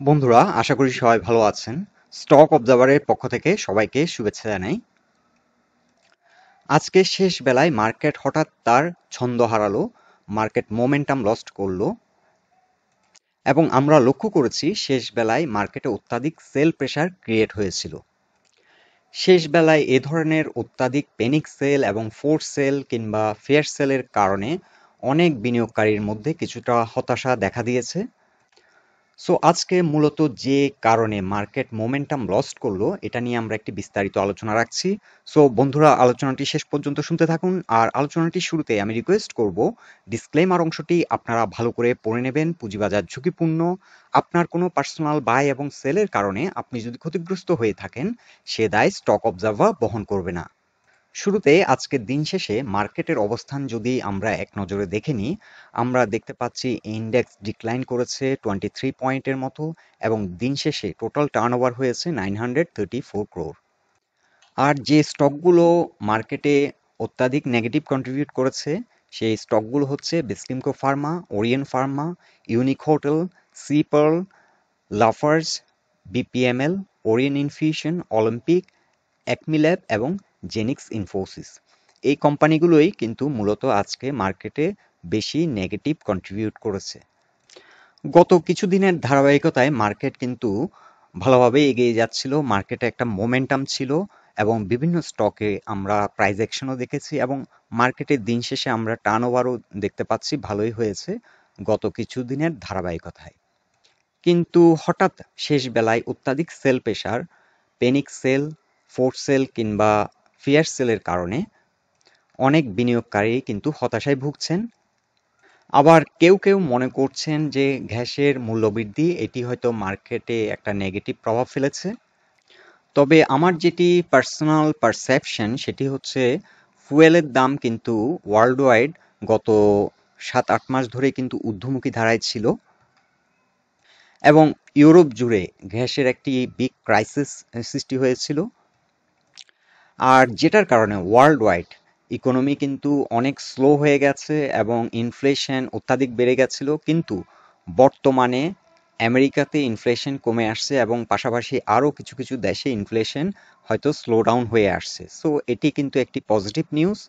বন্ধুরা, আশা করি সবাই ভালো আছেন। স্টক অবজারভারের পক্ষ থেকে সবাইকে শুভেচ্ছা জানাই। আজকে শেষ বেলায় মার্কেট হঠাৎ তার ছন্দ হারালো, মার্কেট মোমেন্টাম লস্ট করলো এবং আমরা লক্ষ্য করেছি শেষ বেলায় মার্কেটে অত্যাধিক সেল প্রেসার ক্রিয়েট হয়েছিল। শেষ বেলায় এ ধরনের অত্যাধিক প্যানিক সেল এবং ফোর্স সেল কিংবা ফেয়ার সেলের কারণে অনেক বিনিয়োগকারীর মধ্যে কিছুটা হতাশা দেখা দিয়েছে। সো আজকে মূলত যে কারণে মার্কেট মোমেন্টাম লস্ট করলো এটা নিয়ে আমরা একটি বিস্তারিত আলোচনা রাখছি। সো বন্ধুরা, আলোচনাটি শেষ পর্যন্ত শুনতে থাকুন। আর আলোচনাটির শুরুতে আমি রিকোয়েস্ট করব, ডিসক্লেমার অংশটি আপনারা ভালো করে পড়ে নেবেন। পুঁজিবাজার ঝুঁকিপূর্ণ। আপনার কোনো পার্সোনাল বাই এবং সেলের কারণে আপনি যদি ক্ষতিগ্রস্ত হয়ে থাকেন, সে দায় স্টক অবজারভার বহন করবে না। শুরুতে আজকের দিন শেষে মার্কেটের অবস্থান যদি আমরা এক নজরে দেখে নিই, আমরা দেখতে পাচ্ছি ইন্ডেক্স ডিক্লাইন করেছে 23 পয়েন্টের মতো এবং দিন শেষে টোটাল টার্নওভার হয়েছে 934 ক্রোর। আর যে স্টকগুলো মার্কেটে অত্যাধিক নেগেটিভ কন্ট্রিবিউট করেছে সেই স্টকগুলো হচ্ছে Beximco Pharma, Orient Pharma, Unique Hotel, Sea Pearl, Lafarge, BPML, Orient Infusion, Olympic, ACME Lab এবং জেনিক্স ইনফোসিস। এই কোম্পানিগুলোই কিন্তু মূলত আজকে মার্কেটে বেশি নেগেটিভ কন্ট্রিবিউট করেছে। গত কিছুদিনের ধারাবাহিকতায় মার্কেট কিন্তু ভালোভাবে এগিয়ে যাচ্ছিল, মার্কেটে একটা মোমেন্টাম ছিল এবং বিভিন্ন স্টকে আমরা প্রাইস অ্যাকশনও দেখেছি এবং মার্কেটের দিন শেষে আমরা টার্নওভারও দেখতে পাচ্ছি ভালোই হয়েছে গত কিছুদিনের ধারাবাহিকতায়। কিন্তু হঠাৎ শেষ বেলায় অত্যাধিক sell pressure, panic sell, force sell কিংবা ফিয়ার সেলের কারণে অনেক বিনিয়োগকারী কিন্তু হতাশায় ভুগছেন। আবার কেউ কেউ মনে করছেন যে গ্যাসের মূল্যবৃদ্ধি এটি হয়তো মার্কেটে একটা নেগেটিভ প্রভাব ফেলেছে। তবে আমার যেটি পার্সোনাল পারসেপশন সেটি হচ্ছে ফুয়েলের দাম কিন্তু ওয়ার্ল্ড ওয়াইড গত 7-8 মাস ধরে কিন্তু ঊর্ধ্বমুখী ধারায় ছিল এবং ইউরোপ জুড়ে গ্যাসের একটি বিগ ক্রাইসিস সৃষ্টি হয়েছিল। আর যেটার কারণে ওয়ার্ল্ড ওয়াইড ইকোনমি কিন্তু অনেক স্লো হয়ে গেছে এবং ইনফ্লেশন অত্যাধিক বেড়ে গেছিল, কিন্তু বর্তমানে আমেরিকাতে ইনফ্লেশন কমে আসছে এবং পাশাপাশি আরও কিছু কিছু দেশে ইনফ্লেশন হয়তো স্লো ডাউন হয়ে আসছে। সো এটি কিন্তু একটি পজিটিভ নিউজ।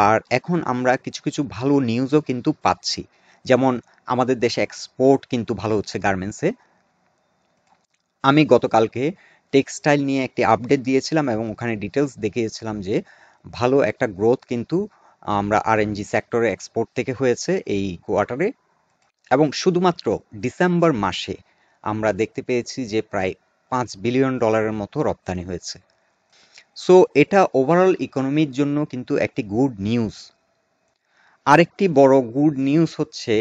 আর এখন আমরা কিছু কিছু ভালো নিউজও কিন্তু পাচ্ছি, যেমন আমাদের দেশে এক্সপোর্ট কিন্তু ভালো হচ্ছে গার্মেন্টসে। আমি গতকালকে টেক্সটাইল নিয়ে একটি আপডেট দিয়েছিলাম এবং ওখানে ডিটেলস দেখিয়েছিলাম যে ভালো একটা গ্রোথ কিন্তু আমরা আরএনজি সেক্টরে এক্সপোর্ট থেকে হয়েছে এই কোয়ার্টারে এবং শুধুমাত্র ডিসেম্বর মাসে আমরা দেখতে পেয়েছি যে প্রায় $5 বিলিয়ন মতো রপ্তানি হয়েছে। সো এটা ওভারঅল ইকোনমির জন্য কিন্তু একটি গুড নিউজ। আরেকটি বড় গুড নিউজ হচ্ছে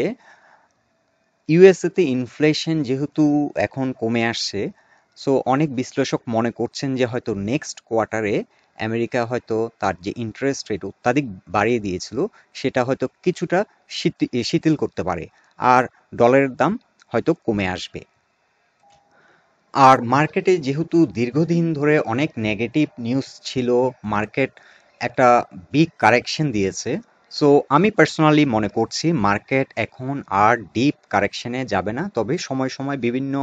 ইউএসএতে ইনফ্লেশন যেহেতু এখন কমে আসছে, সো অনেক বিশ্লেষক মনে করছেন যে হয়তো নেক্সট কোয়ার্টারে আমেরিকা হয়তো তার যে ইন্টারেস্ট রেট অত্যাধিক বাড়িয়ে দিয়েছিল সেটা হয়তো কিছুটা শিথিল করতে পারে আর ডলারের দাম হয়তো কমে আসবে। আর মার্কেটে যেহেতু দীর্ঘদিন ধরে অনেক নেগেটিভ নিউজ ছিল, মার্কেট একটা বিগ কারেকশন দিয়েছে। সো আমি পার্সোনালি মনে করছি মার্কেট এখন আর ডিপ কারেকশনে যাবে না, তবে সময় সময় বিভিন্ন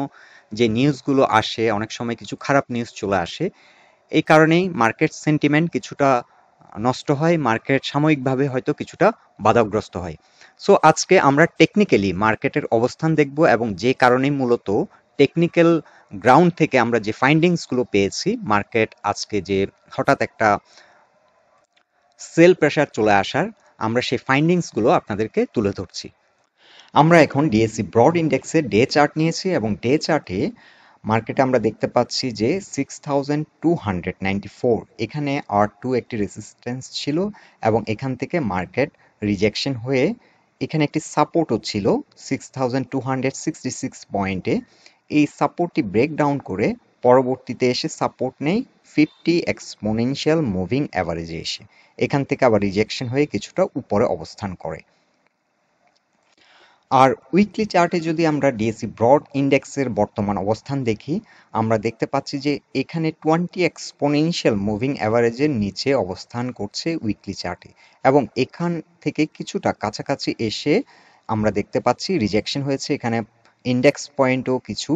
যে নিউজগুলো আসে অনেক সময় কিছু খারাপ নিউজ চলে আসে, এই কারণেই মার্কেট সেন্টিমেন্ট কিছুটা নষ্ট হয়, মার্কেট সাময়িকভাবে হয়তো কিছুটা বাধাগ্রস্ত হয়। সো আজকে আমরা টেকনিক্যালি মার্কেটের অবস্থান দেখব এবং যে কারণেই মূলত টেকনিক্যাল গ্রাউন্ড থেকে আমরা যে ফাইন্ডিংসগুলো পেয়েছি, মার্কেট আজকে যে হঠাৎ একটা সেল প্রেসার চলে আসার, আমরা সেই ফাইন্ডিংসগুলো আপনাদেরকে তুলে ধরছি। আমরা এখন ডিএসসি ব্রড ইন্ডেক্সের ডে চার্ট নিয়েছি এবং ডে চার্টে মার্কেটে আমরা দেখতে পাচ্ছি যে 6294 এখানে R2 একটি রেসিস্ট্যান্স ছিল এবং এখান থেকে মার্কেট রিজেকশন হয়ে এখানে একটি সাপোর্টও ছিল 6266 পয়েন্টে। এই সাপোর্টটি ব্রেকডাউন করে পরবর্তীতে এসে সাপোর্ট নেই 50 এক্সপোনেনশিয়াল মুভিং অ্যাভারেজে এসে এখান থেকে আবার রিজেকশন হয়ে কিছুটা উপরে অবস্থান করে। আর উইকলি চার্টে যদি আমরা ডিএসসি ব্রড ইন্ডেক্সের বর্তমান অবস্থান দেখি, আমরা দেখতে পাচ্ছি যে এখানে 20 এক্সপোনেনশিয়াল মুভিং অ্যাভারেজের নিচে অবস্থান করছে উইকলি চার্টে এবং এখান থেকে কিছুটা কাছাকাছি এসে আমরা দেখতে পাচ্ছি রিজেকশন হয়েছে। এখানে ইন্ডেক্স পয়েন্টও কিছু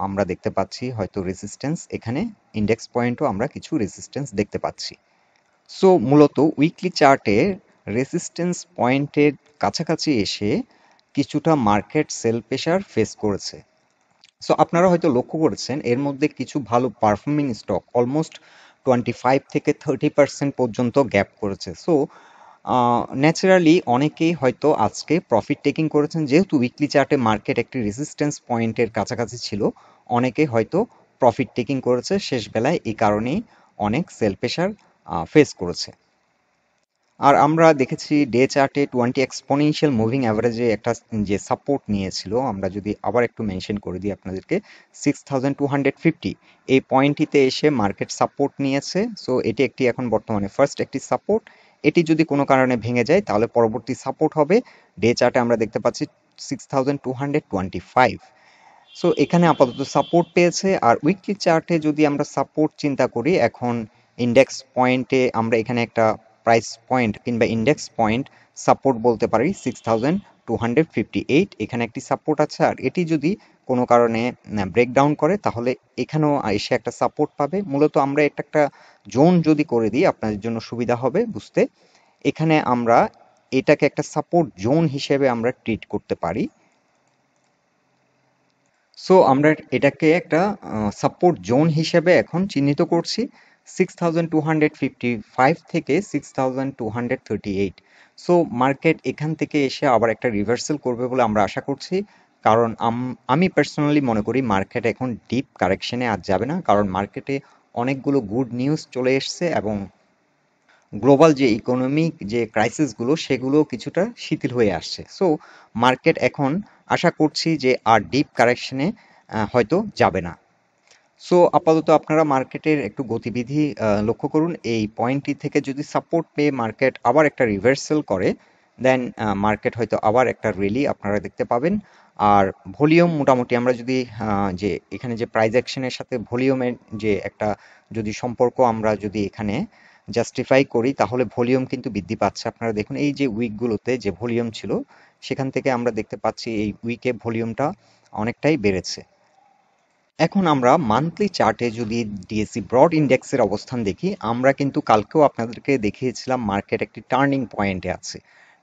আমরা দেখতে পাচ্ছি হয়তো রেজিস্ট্যান্স, এখানে ইন্ডেক্স পয়েন্টও আমরা কিছু রেজিস্ট্যান্স দেখতে পাচ্ছি। সো মূলত উইকলি চার্টে রেজিস্ট্যান্স পয়েন্টের কাছাকাছি এসে কিছুটা মার্কেট সেল প্রেশার ফেস করেছে। সো আপনারা হয়তো লক্ষ্য করেছেন এর মধ্যে কিছু ভালো পারফর্মিং স্টক অলমোস্ট 25 থেকে 30% পর্যন্ত গ্যাপ করেছে। সো ন্যাচারালি অনেকেই হয়তো আজকে প্রফিট টেকিং করেছেন, যেহেতু উইকলি চার্টে মার্কেট একটি রেজিস্ট্যান্স পয়েন্টের কাছাকাছি ছিল, অনেকে হয়তো প্রফিট টেকিং করেছে শেষ বেলায়, এই কারণেই অনেক সেল প্রেশার ফেস করেছে। আর আমরা দেখেছি ডে চার্টে 20 এক্সপোনেনশিয়াল মুভিং অ্যাভারেজে একটা যে সাপোর্ট নিয়েছিল, আমরা যদি আবার একটু মেনশন করে দিই আপনাদেরকে, 6250, এই পয়েন্টটিতে এসে মার্কেট সাপোর্ট নিয়েছে। সো এটি একটি এখন বর্তমানে ফার্স্ট একটি সাপোর্ট। এটি যদি কোনো কারণে ভেঙে যায় তাহলে পরবর্তী সাপোর্ট হবে ডে চার্টে আমরা দেখতে পাচ্ছি 6225। সো এখানে আপাতত সাপোর্ট পেয়েছে। আর উইকলি চার্টে যদি আমরা সাপোর্ট চিন্তা করি, এখন ইন্ডেক্স পয়েন্টে আমরা এখানে একটা প্রাইস পয়েন্ট কিংবা ইন্ডেক্স পয়েন্ট সাপোর্ট বলতে পারি 6258, এখানে একটি সাপোর্ট আছে। আর এটি যদি কোনো কারণে ব্রেকডাউন করে তাহলে এখানেও এসে একটা সাপোর্ট পাবে। মূলত আমরা এটা একটা জোন যদি করে দিই আপনাদের জন্য সুবিধা হবে বুঝতে। এখানে আমরা এটাকে একটা সাপোর্ট জোন হিসেবে আমরা ট্রিট করতে পারি। সো আমরা এটাকে একটা সাপোর্ট জোন হিসেবে এখন চিহ্নিত করছি 6255 থেকে 6238। সো মার্কেট এখান থেকে এসে আবার একটা রিভার্সাল করবে বলে আমরা আশা করছি, কারণ আমি পার্সোনালি মনে করি মার্কেট এখন ডিপ কারেকশনে আর যাবে না, কারণ মার্কেটে অনেকগুলো গুড নিউজ চলে এসছে এবং গ্লোবাল যে ইকোনমিক যে ক্রাইসিসগুলো সেগুলো কিছুটা শিথিল হয়ে আসছে। সো মার্কেট এখন আশা করছি যে আর ডিপ কারেকশনে হয়তো যাবে না। সো আপাতত আপনারা মার্কেটের একটু গতিবিধি লক্ষ্য করুন। এই পয়েন্টটি থেকে যদি সাপোর্ট পেয়ে মার্কেট আবার একটা রিভার্সাল করে, দেন মার্কেট হয়তো আবার একটা র্যালি আপনারা দেখতে পাবেন। আর ভলিউম মোটামুটি আমরা যদি যে এখানে যে প্রাইস অ্যাকশনের সাথে ভলিউমের যে একটা যদি সম্পর্ক আমরা যদি এখানে জাস্টিফাই করি, তাহলে ভলিউম কিন্তু বৃদ্ধি পাচ্ছে। আপনারা দেখুন এই যে উইকগুলোতে যে ভলিউম ছিল সেখান থেকে আমরা দেখতে পাচ্ছি এই উইকে ভলিউমটা অনেকটাই বেড়েছে। এখন আমরা মান্থলি চার্টে যদি ডিএসসি ব্রড ইন্ডেক্সের অবস্থান দেখি, আমরা কিন্তু কালকেও আপনাদেরকে দেখিয়েছিলাম মার্কেট একটি টার্নিং পয়েন্টে আছে।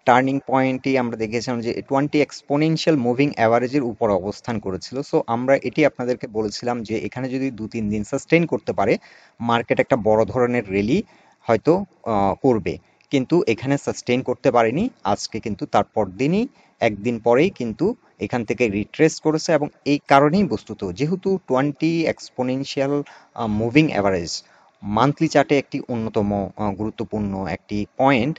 টার্নিং পয়েন্টে আমরা দেখেছিলাম যে 20 এক্সপোনেনশিয়াল মুভিং অ্যাভারেজের উপর অবস্থান করেছিল। সো আমরা এটি আপনাদেরকে বলেছিলাম যে এখানে যদি 2-3 দিন সাস্টেইন করতে পারে মার্কেট একটা বড় ধরনের র্যালি হয়তো করবে, কিন্তু এখানে সাস্টেইন করতে পারেনি। আজকে কিন্তু তারপর দিনই একদিন পরেই কিন্তু এখান থেকে রিট্রেস করেছে এবং এই কারণেই বস্তুত যেহেতু 20 এক্সপোনেনশিয়াল মুভিং অ্যাভারেজ মান্থলি চার্টে একটি অন্যতম গুরুত্বপূর্ণ একটি পয়েন্ট,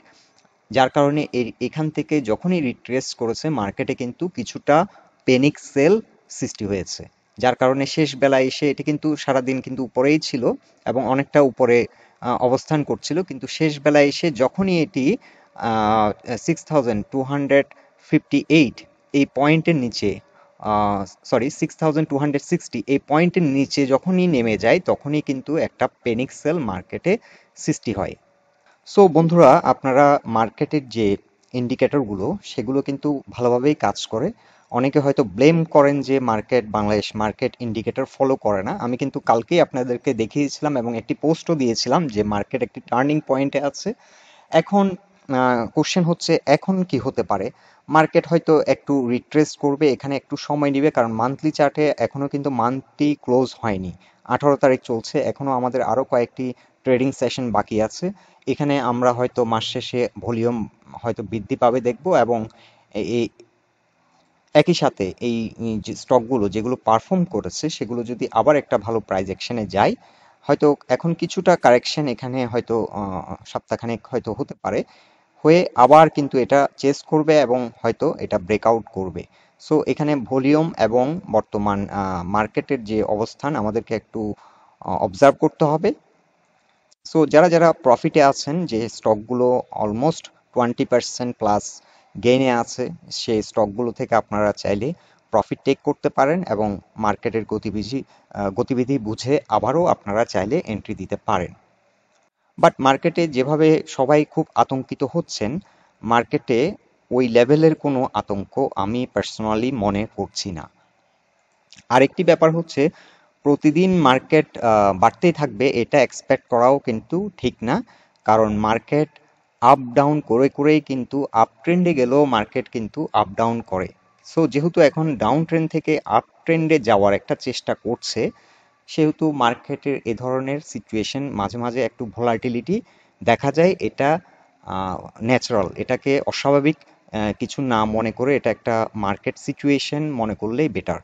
যার কারণে এখান থেকে যখনই রিট্রেস করেছে মার্কেটে কিন্তু কিছুটা পেনিক সেল সৃষ্টি হয়েছে, যার কারণে শেষ বেলায় এসে এটি কিন্তু সারাদিন কিন্তু উপরেই ছিল এবং অনেকটা উপরে অবস্থান করছিল, কিন্তু শেষ বেলায় এসে যখনই এটি 6258 এই পয়েন্টের নিচে, সরি 6260 এই পয়েন্টের নিচে যখনই নেমে যায় তখনই কিন্তু একটা পেনিক সেল মার্কেটে সৃষ্টি হয়। সো বন্ধুরা, আপনারা মার্কেটের যে ইন্ডিকেটরগুলো সেগুলো কিন্তু ভালোভাবেই কাজ করে। অনেকে হয়তো ব্লেম করেন যে বাংলাদেশ মার্কেট ইন্ডিকেটর ফলো করে না। আমি কিন্তু কালকেই আপনাদেরকে দেখিয়েছিলাম এবং একটি পোস্টও দিয়েছিলাম যে মার্কেট একটি টার্নিং পয়েন্টে আছে। এখন কোশ্চেন হচ্ছে এখন কি হতে পারে? মার্কেট হয়তো একটু রিট্রেস করবে, এখানে একটু সময় নেবে, কারণ মান্থলি চার্টে এখনো কিন্তু মান্থলি ক্লোজ হয়নি। 18 তারিখ চলছে, এখনো আমাদের আরো কয়েকটি ট্রেডিং সেশন বাকি আছে। এখানে আমরা হয়তো মাস শেষে ভলিউম হয়তো বৃদ্ধি পাবে দেখব, এবং এই একই সাথে এই যে স্টকগুলো যেগুলো পারফর্ম করেছে সেগুলো যদি আবার একটা ভালো প্রাইস অ্যাকশনে যায়, হয়তো এখন কিছুটা কারেকশন এখানে হয়তো সপ্তাহখানেক হয়তো হতে পারে, হয়ে আবার কিন্তু এটা চেস করবে এবং হয়তো এটা ব্রেকআউট করবে। সো এখানে ভলিউম এবং বর্তমান মার্কেটের যে অবস্থান আমাদেরকে একটু অবজার্ভ করতে হবে। সো যারা যারা প্রফিটে আছেন, যে স্টকগুলো অলমোস্ট 20% প্লাস গেইনে আছে, সেই স্টকগুলো থেকে আপনারা চাইলে প্রফিট টেক করতে পারেন এবং মার্কেটের গতিবিধি বুঝে আবারও আপনারা চাইলে এন্ট্রি দিতে পারেন। বাট মার্কেটে যেভাবে সবাই খুব আতঙ্কিত হচ্ছেন, মার্কেটে ওই লেভেলের কোনো আতঙ্ক আমি পার্সোনালি মনে করছি না। আরেকটি ব্যাপার হচ্ছে প্রতিদিন মার্কেট বাড়তেই থাকবে এটা এক্সপেক্ট করাও কিন্তু ঠিক না, কারণ মার্কেট আপ ডাউন করে করেই কিন্তু আপ ট্রেন্ডে গেলেও মার্কেট কিন্তু আপ ডাউন করে। সো যেহেতু এখন ডাউন ট্রেন্ড থেকে আপ ট্রেন্ডে যাওয়ার একটা চেষ্টা করছে, সেহেতু মার্কেটের এ ধরনের সিচুয়েশন মাঝে মাঝে একটু ভোলাটিলিটি দেখা যায়। এটা ন্যাচারাল, এটাকে অস্বাভাবিক কিছু না মনে করে এটা একটা মার্কেট সিচুয়েশন মনে করলেই বেটার।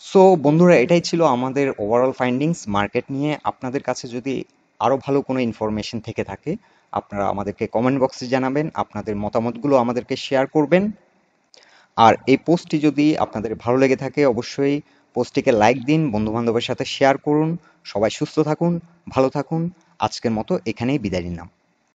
সো বন্ধুরা, এটাই ছিল আমাদের ওভারঅল ফাইন্ডিংস মার্কেট নিয়ে। আপনাদের কাছে যদি আরও ভালো কোনো ইনফরমেশন থেকে থাকে, আপনারা আমাদেরকে কমেন্ট বক্সে জানাবেন, আপনাদের মতামতগুলো আমাদেরকে শেয়ার করবেন। আর এই পোস্টটি যদি আপনাদের ভালো লেগে থাকে, অবশ্যই পোস্টটিকে লাইক দিন, বন্ধুবান্ধবের সাথে শেয়ার করুন। সবাই সুস্থ থাকুন, ভালো থাকুন। আজকের মতো এখানেই বিদায় নিলাম।